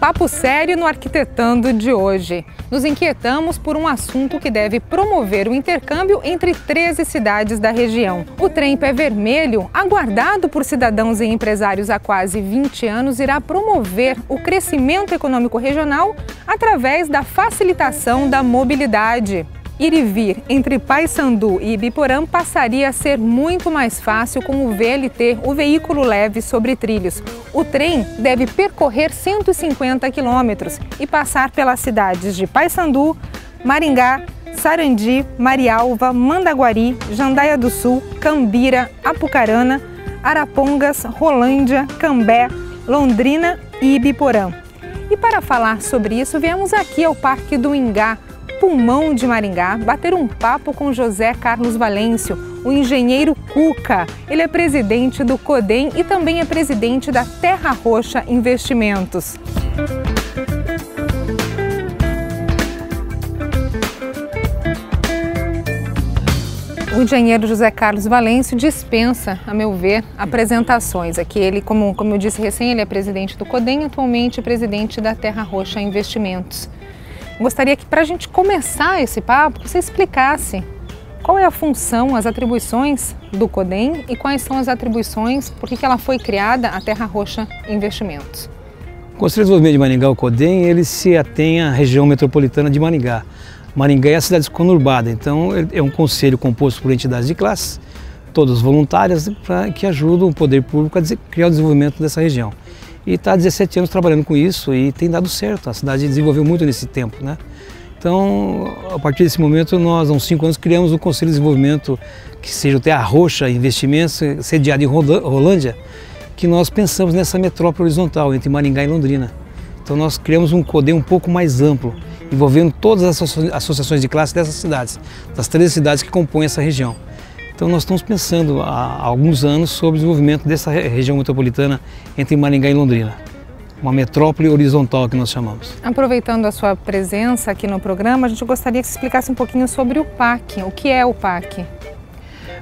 papo sério no Arquitetando de hoje. Nos inquietamos por um assunto que deve promover o intercâmbio entre 13 cidades da região. O trem Pé Vermelho, aguardado por cidadãos e empresários há quase 20 anos, irá promover o crescimento econômico regional através da facilitação da mobilidade. Ir e vir entre Paissandu e Ibiporã passaria a ser muito mais fácil com o VLT, o veículo leve sobre trilhos. O trem deve percorrer 150 quilômetros e passar pelas cidades de Paissandu, Maringá, Sarandi, Marialva, Mandaguari, Jandaia do Sul, Cambira, Apucarana, Arapongas, Rolândia, Cambé, Londrina e Ibiporã. E para falar sobre isso, viemos aqui ao Parque do Ingá, pulmão de Maringá, bater um papo com José Carlos Valêncio, o engenheiro Cuca. Ele é presidente do CODEM e também é presidente da Terra Roxa Investimentos. O engenheiro José Carlos Valêncio dispensa, a meu ver, apresentações. Aqui ele, como eu disse recém, ele é presidente do CODEM, atualmente presidente da Terra Roxa Investimentos. Gostaria que, para a gente começar esse papo, você explicasse qual é a função, as atribuições do CODEM e quais são as atribuições, por que ela foi criada, a Terra Roxa Investimentos. O Conselho de Desenvolvimento de Maringá, o CODEM, ele se atém à região metropolitana de Maringá. Maringá é a cidade conurbada, então é um conselho composto por entidades de classe, todas voluntárias, que ajudam o poder público a criar o desenvolvimento dessa região. E está há 17 anos trabalhando com isso e tem dado certo, a cidade desenvolveu muito nesse tempo, né? Então, a partir desse momento, nós, há uns 5 anos, criamos o Conselho de Desenvolvimento, que seja o Terra Roxa Investimentos, sediado em Rolândia, que nós pensamos nessa metrópole horizontal, entre Maringá e Londrina. Então, nós criamos um CODEM um pouco mais amplo, envolvendo todas as associações de classe dessas cidades, das 13 cidades que compõem essa região. Então nós estamos pensando há alguns anos sobre o desenvolvimento dessa região metropolitana entre Maringá e Londrina. Uma metrópole horizontal que nós chamamos. Aproveitando a sua presença aqui no programa, a gente gostaria que você explicasse um pouquinho sobre o PAC. O que é o PAC?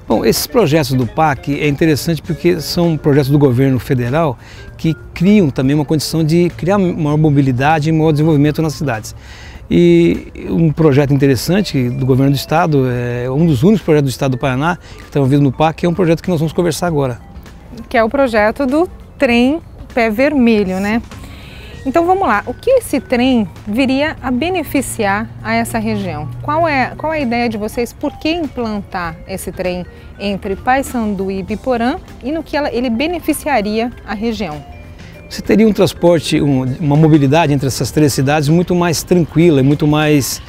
Bom, esses projetos do PAC é interessante porque são projetos do governo federal que criam também uma condição de criar maior mobilidade e maior desenvolvimento nas cidades. E um projeto interessante do governo do estado, um dos únicos projetos do estado do Paraná que estão envolvidos no PAC, é um projeto que nós vamos conversar agora. Que é o projeto do trem Pé Vermelho, né? Então vamos lá, o que esse trem viria a beneficiar a essa região? Qual é a ideia de vocês? Por que implantar esse trem entre Paissandu e Ibiporã e no que ele beneficiaria a região? Você teria um transporte, uma mobilidade entre essas 3 cidades muito mais tranquila, muito mais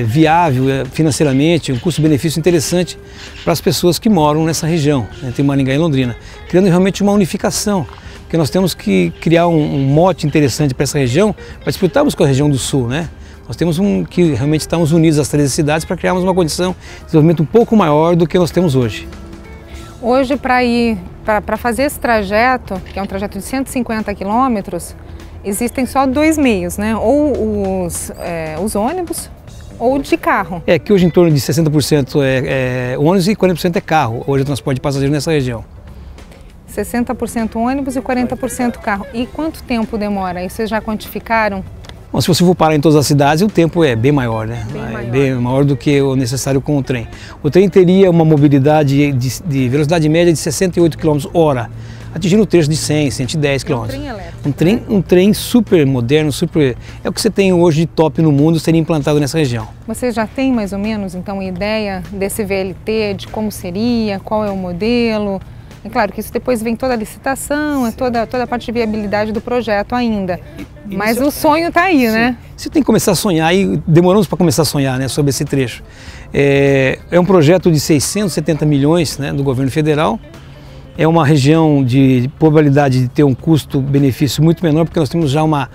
viável financeiramente, um custo-benefício interessante para as pessoas que moram nessa região, entre Maringá e Londrina, criando realmente uma unificação, porque nós temos que criar um mote interessante para essa região, para disputarmos com a região do Sul, né? Nós temos que realmente estamos unidos às 13 cidades para criarmos uma condição de desenvolvimento um pouco maior do que nós temos hoje. Hoje, para fazer esse trajeto, que é um trajeto de 150 quilômetros, existem só 2 meios, né? Ou os ônibus ou de carro. É que hoje em torno de 60% é ônibus e 40% é carro, hoje o transporte de passageiro nessa região. 60% ônibus e 40% carro. E quanto tempo demora? Aí vocês já quantificaram? Bom, se você for parar em todas as cidades, o tempo é bem maior, né? Bem maior do que o necessário com o trem. O trem teria uma mobilidade de velocidade média de 68 km/h, atingindo o trecho de 100, 110 km. Um trem elétrico. Um trem super moderno, é o que você tem hoje de top no mundo, seria implantado nessa região. Você já tem mais ou menos, então, ideia desse VLT, de como seria, qual é o modelo? É claro que isso depois vem toda a licitação, toda a parte de viabilidade do projeto ainda. Mas o sonho está aí, né? Você tem que começar a sonhar, e demoramos para começar a sonhar, né, sobre esse trecho. É um projeto de 670 milhões, né, do governo federal. É uma região de probabilidade de ter um custo-benefício muito menor, porque nós temos já uma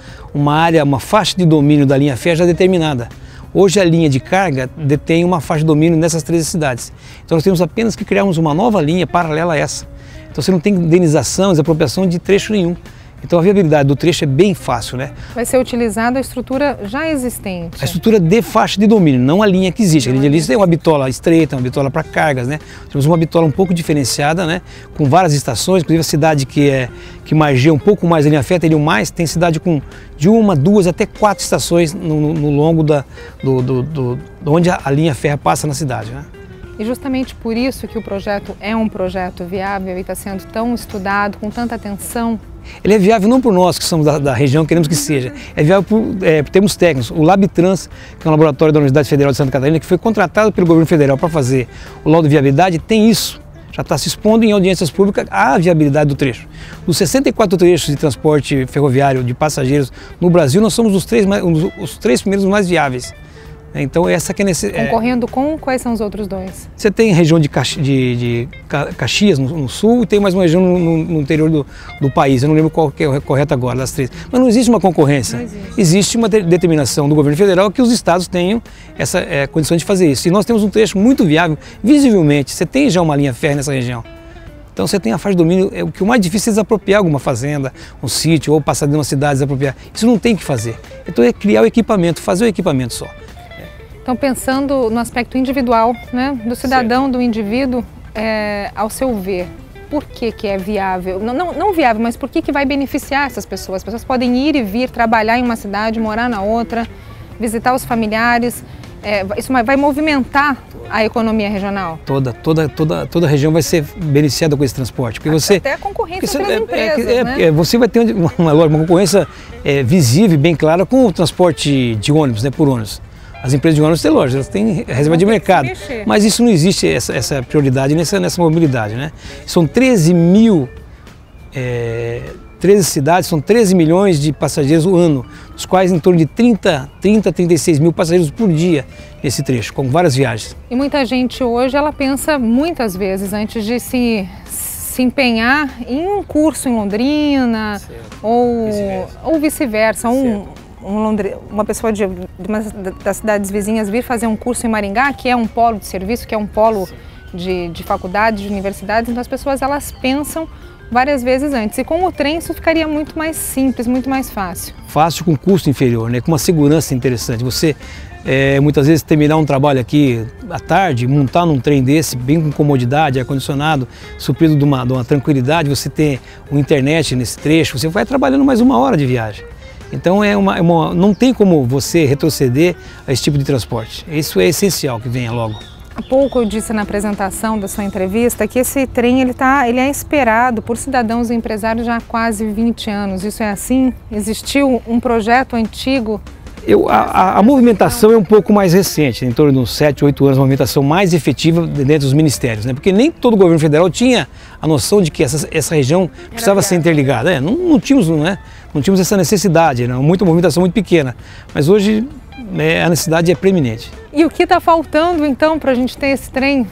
área, uma faixa de domínio da linha férrea já determinada. Hoje a linha de carga detém uma faixa de domínio nessas 13 cidades. Então nós temos apenas que criarmos uma nova linha paralela a essa. Então você não tem indenização, desapropriação de trecho nenhum. Então a viabilidade do trecho é bem fácil, né? Vai ser utilizada a estrutura já existente. A estrutura de faixa de domínio, não a linha que existe. A linha de lista tem uma bitola estreita, uma bitola para cargas, né? Temos uma bitola um pouco diferenciada, né? Com várias estações, inclusive a cidade que margeia um pouco mais a linha férrea, teria mais, tem cidade com de 1, 2 até 4 estações no longo onde a linha férrea passa na cidade, né? E justamente por isso que o projeto é um projeto viável e está sendo tão estudado, com tanta atenção. Ele é viável não por nós que somos da região, queremos que seja, é viável por termos técnicos. O Labtrans, que é um laboratório da Universidade Federal de Santa Catarina, que foi contratado pelo governo federal para fazer o laudo de viabilidade, tem isso. Já está se expondo em audiências públicas a viabilidade do trecho. Dos 64 trechos de transporte ferroviário de passageiros no Brasil, nós somos os 3 primeiros mais viáveis. Então essa que é necessidade. Concorrendo com quais são os outros 2? Você tem região de Caxias no sul e tem mais uma região no interior do país. Eu não lembro qual que é o correto agora das 3. Mas não existe uma concorrência. Não existe. Existe uma determinação do governo federal que os estados tenham essa condição de fazer isso. E nós temos um trecho muito viável, visivelmente. Você tem já uma linha férrea nessa região. Então você tem a faixa de domínio, o que o mais difícil é desapropriar alguma fazenda, um sítio ou passar de uma cidade, desapropriar. Isso não tem que fazer. Então é criar o equipamento, fazer o equipamento só. Então, pensando no aspecto individual, né, do cidadão, certo, do indivíduo, ao seu ver, por que é viável? Não viável, mas por que vai beneficiar essas pessoas? As pessoas podem ir e vir, trabalhar em uma cidade, morar na outra, visitar os familiares. Isso vai movimentar a economia regional? Toda a região vai ser beneficiada com esse transporte. Porque até a concorrência entre as empresas, né? Você vai ter uma concorrência visível e bem clara com o transporte de ônibus, né, por ônibus. As empresas de ônibus têm lojas, elas têm reserva de mercado, mas isso não existe, essa prioridade nessa mobilidade, né? São 13 cidades, são 13 milhões de passageiros o ano, dos quais em torno de 36 mil passageiros por dia nesse trecho, com várias viagens. E muita gente hoje, ela pensa muitas vezes antes de se empenhar em um curso em Londrina, ou vice-versa, uma pessoa de uma das cidades vizinhas vir fazer um curso em Maringá, que é um polo de serviço, que é um polo de faculdades, de universidades, então as pessoas elas pensam várias vezes antes. E com o trem isso ficaria muito mais simples, muito mais fácil. Fácil com custo inferior, né? Com uma segurança interessante. Você muitas vezes terminar um trabalho aqui à tarde, montar num trem desse, bem com comodidade, ar-condicionado, suprido de uma tranquilidade, você ter uma internet nesse trecho, você vai trabalhando mais 1 hora de viagem. Então não tem como você retroceder a esse tipo de transporte. Isso é essencial que venha logo. Há pouco eu disse na apresentação da sua entrevista que esse trem ele é esperado por cidadãos e empresários já há quase 20 anos. Isso é assim? Existiu um projeto antigo? A movimentação é um pouco mais recente, em torno de uns 7, 8 anos, uma movimentação mais efetiva dentro dos ministérios, né? Porque nem todo o governo federal tinha a noção de que essa região precisava ser interligada. Não tínhamos essa necessidade, era muita movimentação muito pequena, mas hoje a necessidade é preeminente. E o que está faltando então para a gente ter esse trem?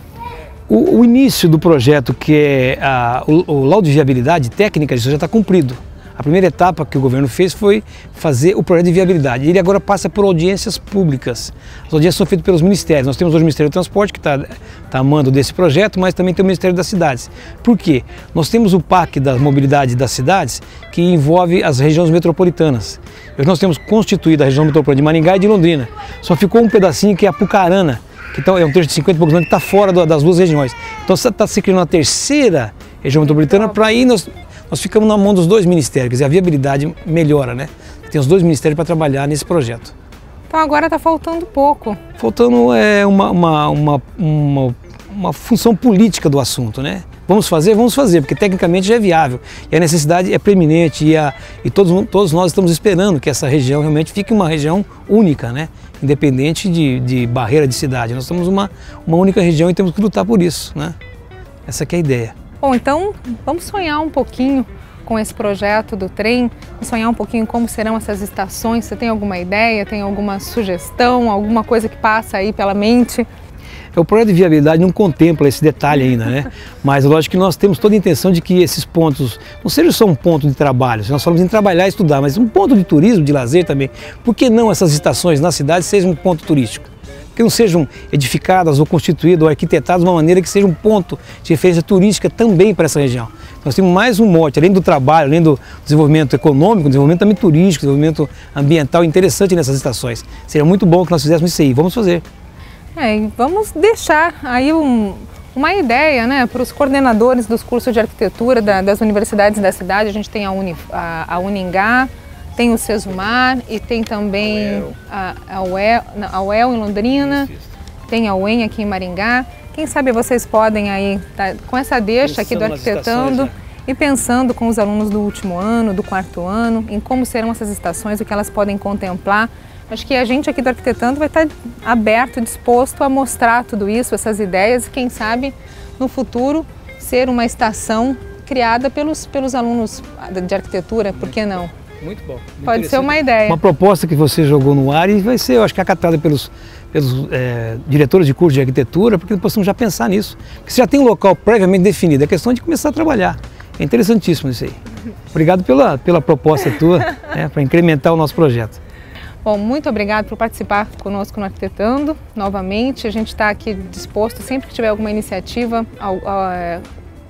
O início do projeto, que é o laudo de viabilidade técnica, isso já está cumprido. A primeira etapa que o governo fez foi fazer o projeto de viabilidade. Ele agora passa por audiências públicas. As audiências são feitas pelos ministérios. Nós temos hoje o Ministério do Transporte, que está amando desse projeto, mas também tem o Ministério das Cidades. Por quê? Nós temos o PAC da mobilidade das cidades, que envolve as regiões metropolitanas. Hoje nós temos constituída a região metropolitana de Maringá e de Londrina. Só ficou um pedacinho que é Apucarana, que é um trecho de 50 e poucos anos, que está fora das 2 regiões. Então está se criando uma terceira região metropolitana para aí nós ficamos na mão dos 2 ministérios, quer dizer, a viabilidade melhora, né? Tem os 2 ministérios para trabalhar nesse projeto. Então agora está faltando pouco. Faltando uma função política do assunto, né? Vamos fazer, porque tecnicamente já é viável. E a necessidade é preeminente e todos nós estamos esperando que essa região realmente fique uma região única, né? Independente de barreira de cidade. Nós somos uma única região e temos que lutar por isso, né? Essa que é a ideia. Bom, então vamos sonhar um pouquinho com esse projeto do trem, sonhar um pouquinho como serão essas estações. Você tem alguma ideia, tem alguma sugestão, alguma coisa que passa aí pela mente? O projeto de viabilidade não contempla esse detalhe ainda, né? Mas lógico que nós temos toda a intenção de que esses pontos não sejam só um ponto de trabalho, nós falamos em trabalhar e estudar, mas um ponto de turismo, de lazer também. Por que não essas estações na cidade sejam um ponto turístico? que não sejam edificadas ou constituídas ou arquitetadas de uma maneira que seja um ponto de referência turística também para essa região. Nós temos mais um mote, além do trabalho, além do desenvolvimento econômico, desenvolvimento também turístico, desenvolvimento ambiental interessante nessas estações. Seria muito bom que nós fizéssemos isso aí. Vamos fazer. E vamos deixar aí uma ideia, né, para os coordenadores dos cursos de arquitetura das universidades da cidade. A gente tem a Uningá, tem o Sesumar e tem também a UEL em Londrina, tem a UEM aqui em Maringá. Quem sabe vocês podem aí, com essa deixa aqui do Arquitetando e pensando com os alunos do último ano, do quarto ano, em como serão essas estações, o que elas podem contemplar. Acho que a gente aqui do Arquitetando vai estar aberto, disposto a mostrar tudo isso, essas ideias e quem sabe no futuro ser uma estação criada pelos alunos de arquitetura, por que não? Muito bom. Pode ser uma ideia. Uma proposta que você jogou no ar e vai ser, eu acho que acatada pelos diretores de curso de arquitetura, porque possamos já pensar nisso. Porque você já tem um local previamente definido, é questão de começar a trabalhar. É interessantíssimo isso aí. Obrigado pela proposta tua, para incrementar o nosso projeto. Bom, muito obrigado por participar conosco no Arquitetando. Novamente, a gente está aqui disposto, sempre que tiver alguma iniciativa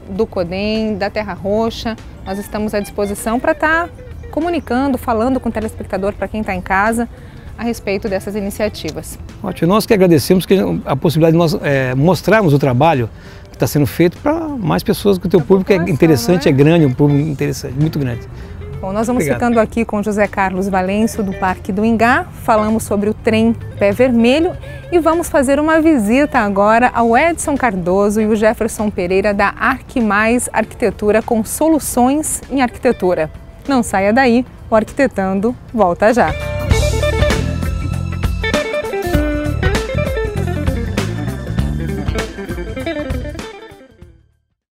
do CODEM, da Terra Roxa, nós estamos à disposição para estar comunicando, falando com o telespectador, para quem está em casa, a respeito dessas iniciativas. Ótimo, nós que agradecemos a possibilidade de nós mostrarmos o trabalho que está sendo feito para mais pessoas, que o teu público é interessante, é grande, um público interessante, muito grande. Bom, nós vamos ficando aqui com José Carlos Valencio, do Parque do Ingá, falamos sobre o trem Pé Vermelho e vamos fazer uma visita agora ao Edson Cardoso e o Jefferson Pereira da Arquimais Arquitetura com soluções em arquitetura. Não saia daí, o Arquitetando volta já!